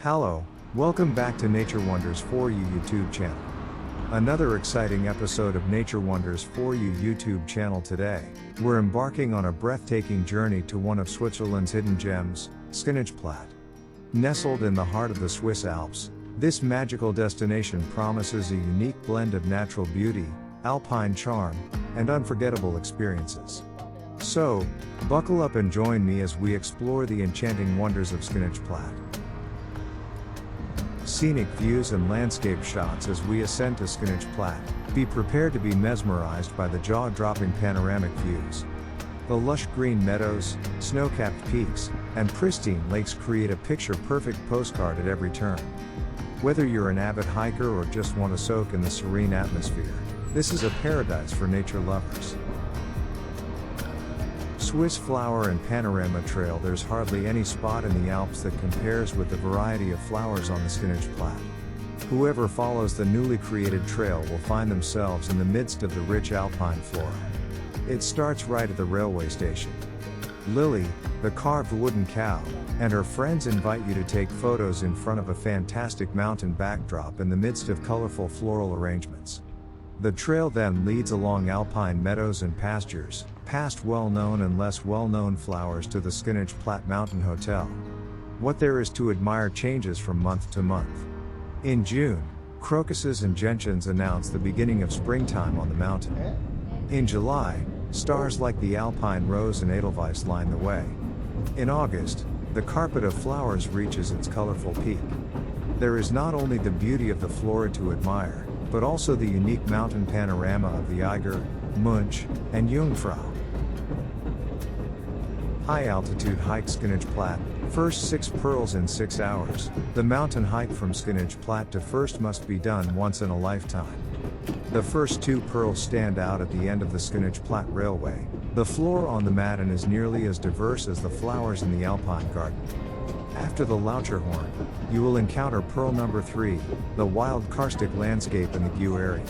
Hello, welcome back to Nature Wonders for You YouTube channel. Another exciting episode of Nature Wonders for You YouTube channel today. We're embarking on a breathtaking journey to one of Switzerland's hidden gems, Schynige Platte. Nestled in the heart of the Swiss Alps, this magical destination promises a unique blend of natural beauty, alpine charm, and unforgettable experiences. So, buckle up and join me as we explore the enchanting wonders of Schynige Platte. Scenic views and landscape shots as we ascend to Schynige Platte. Be prepared to be mesmerized by the jaw-dropping panoramic views. The lush green meadows, snow-capped peaks, and pristine lakes create a picture-perfect postcard at every turn. Whether you're an avid hiker or just want to soak in the serene atmosphere, this is a paradise for nature lovers. Swiss Flower and Panorama Trail. There's hardly any spot in the Alps that compares with the variety of flowers on the Schynige Platte. Whoever follows the newly created trail will find themselves in the midst of the rich alpine flora. It starts right at the railway station. Lily, the carved wooden cow, and her friends invite you to take photos in front of a fantastic mountain backdrop in the midst of colorful floral arrangements. The trail then leads along alpine meadows and pastures, past well-known and less well-known flowers to the Schynige Platte Mountain Hotel. What there is to admire changes from month to month. In June, crocuses and gentians announce the beginning of springtime on the mountain. In July, stars like the alpine rose and edelweiss line the way. In August, the carpet of flowers reaches its colorful peak. There is not only the beauty of the flora to admire, but also the unique mountain panorama of the Eiger, Mönch and Jungfrau. High altitude hike Schynige Platte, first 6 pearls in 6 hours. The mountain hike from Schynige Platte to first must be done once in a lifetime. The first 2 pearls stand out at the end of the Schynige Platte Railway. The flora on the mountain is nearly as diverse as the flowers in the alpine garden. After the Laucherhorn, you will encounter pearl number 3, the wild karstic landscape in the Gue area.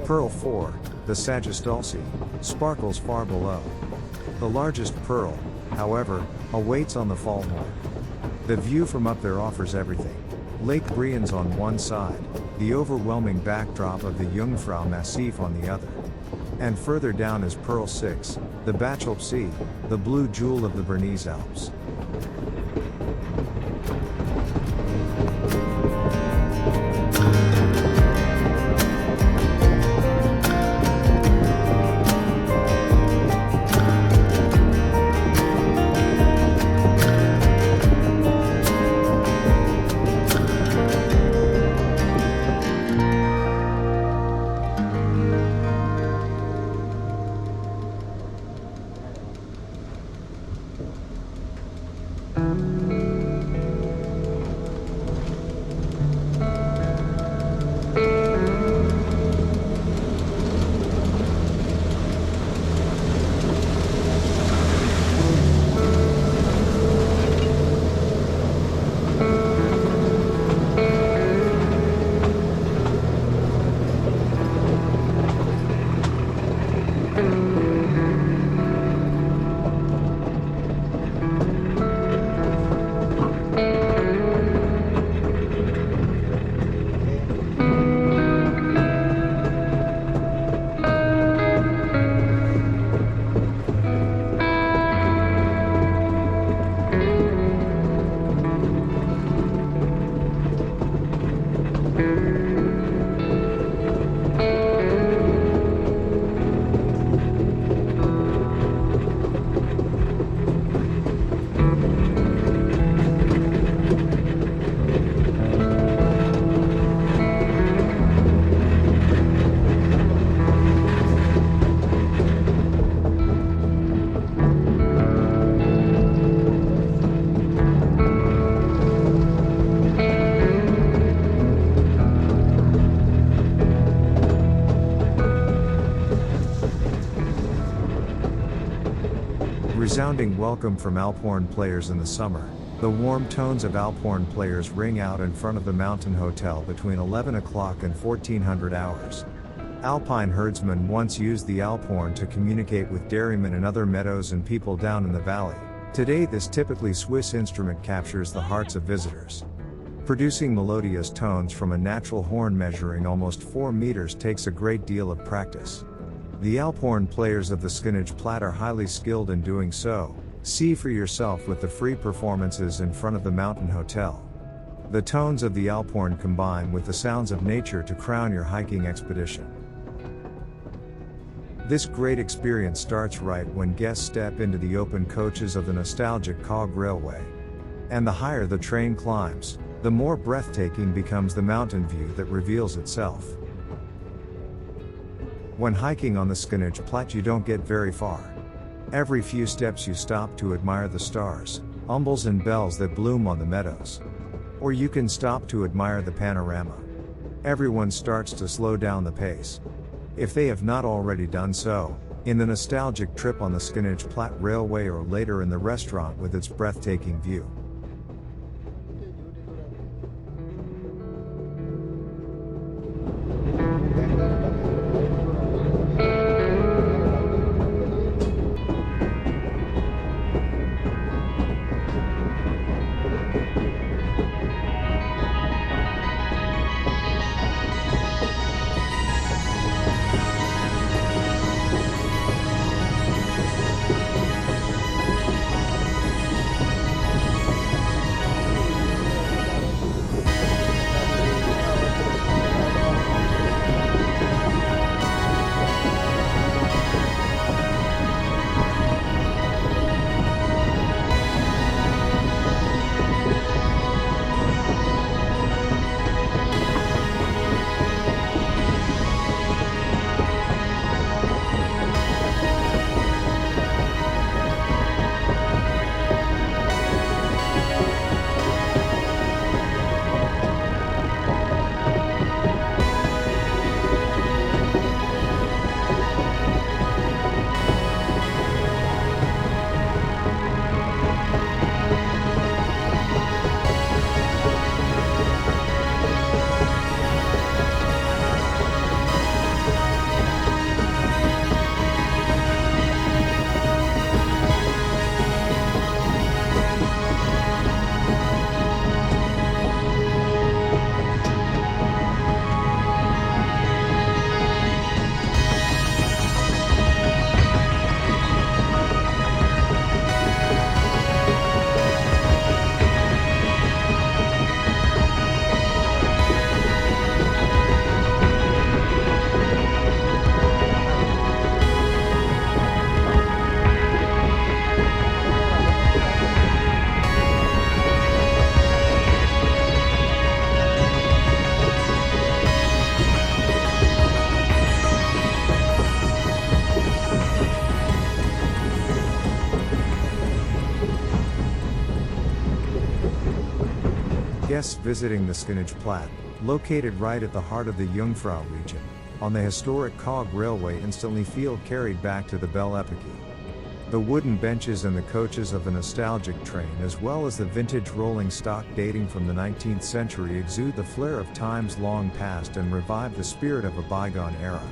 Pearl 4, the Sagistulci, sparkles far below. The largest pearl, however, awaits on the Fallhorn. The view from up there offers everything. Lake Brienz on one side, the overwhelming backdrop of the Jungfrau Massif on the other. And further down is Pearl 6, the Bachelpsee, the blue jewel of the Bernese Alps. Resounding welcome from Alphorn players in the summer. The warm tones of Alphorn players ring out in front of the Mountain Hotel between 11 o'clock and 1400 hours. Alpine herdsmen once used the Alphorn to communicate with dairymen and other meadows and people down in the valley. Today this typically Swiss instrument captures the hearts of visitors. Producing melodious tones from a natural horn measuring almost 4 meters takes a great deal of practice. The alphorn players of the Schynige Platte are highly skilled in doing so. See for yourself with the free performances in front of the Mountain Hotel. The tones of the alphorn combine with the sounds of nature to crown your hiking expedition. This great experience starts right when guests step into the open coaches of the nostalgic cog railway. And the higher the train climbs, the more breathtaking becomes the mountain view that reveals itself. When hiking on the Schynige Platte, you don't get very far. Every few steps you stop to admire the stars, umbels and bells that bloom on the meadows. Or you can stop to admire the panorama. Everyone starts to slow down the pace. If they have not already done so, in the nostalgic trip on the Schynige Platte Railway or later in the restaurant with its breathtaking view. Guests visiting the Schynige Platte, located right at the heart of the Jungfrau region, on the historic cog railway instantly feel carried back to the Belle Epoque. The wooden benches and the coaches of the nostalgic train as well as the vintage rolling stock dating from the 19th century exude the flair of times long past and revive the spirit of a bygone era.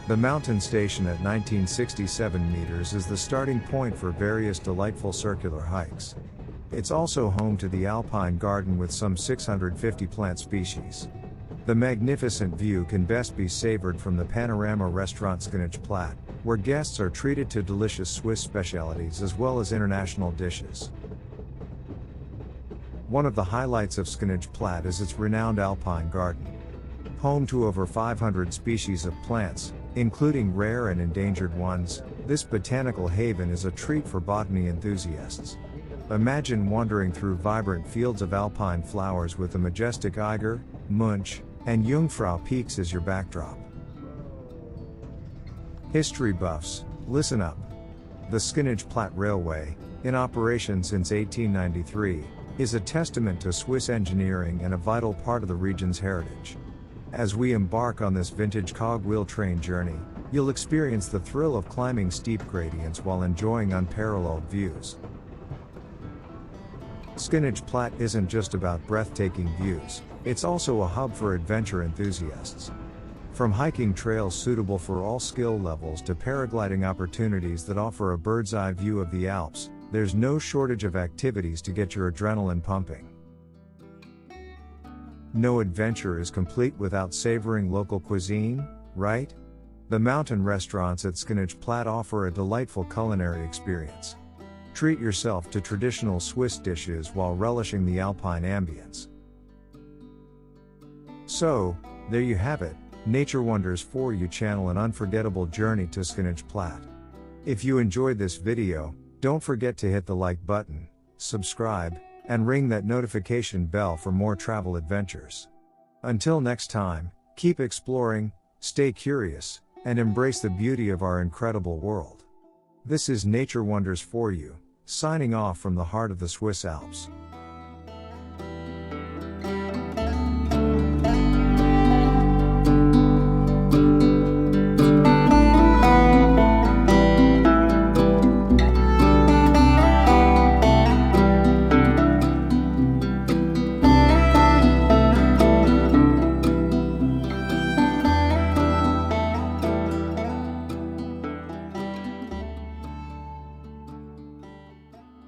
The mountain station at 1967 meters is the starting point for various delightful circular hikes. It's also home to the alpine garden with some 650 plant species. The magnificent view can best be savored from the Panorama Restaurant Schynige Platte, where guests are treated to delicious Swiss specialties as well as international dishes. One of the highlights of Schynige Platte is its renowned alpine garden. Home to over 500 species of plants, including rare and endangered ones, this botanical haven is a treat for botany enthusiasts. Imagine wandering through vibrant fields of alpine flowers with the majestic Eiger, Mönch, and Jungfrau peaks as your backdrop. History buffs, listen up. The Schynige Platte Railway, in operation since 1893, is a testament to Swiss engineering and a vital part of the region's heritage. As we embark on this vintage cogwheel train journey, you'll experience the thrill of climbing steep gradients while enjoying unparalleled views. Schynige Platte isn't just about breathtaking views, it's also a hub for adventure enthusiasts. From hiking trails suitable for all skill levels to paragliding opportunities that offer a bird's eye view of the Alps, there's no shortage of activities to get your adrenaline pumping. No adventure is complete without savoring local cuisine, right? The mountain restaurants at Schynige Platte offer a delightful culinary experience. Treat yourself to traditional Swiss dishes while relishing the alpine ambience. So, there you have it, Nature Wonders for You channel, an unforgettable journey to Schynige Platte. If you enjoyed this video, don't forget to hit the like button, subscribe, and ring that notification bell for more travel adventures. Until next time, keep exploring, stay curious, and embrace the beauty of our incredible world. This is Nature Wonders for You, signing off from the heart of the Swiss Alps.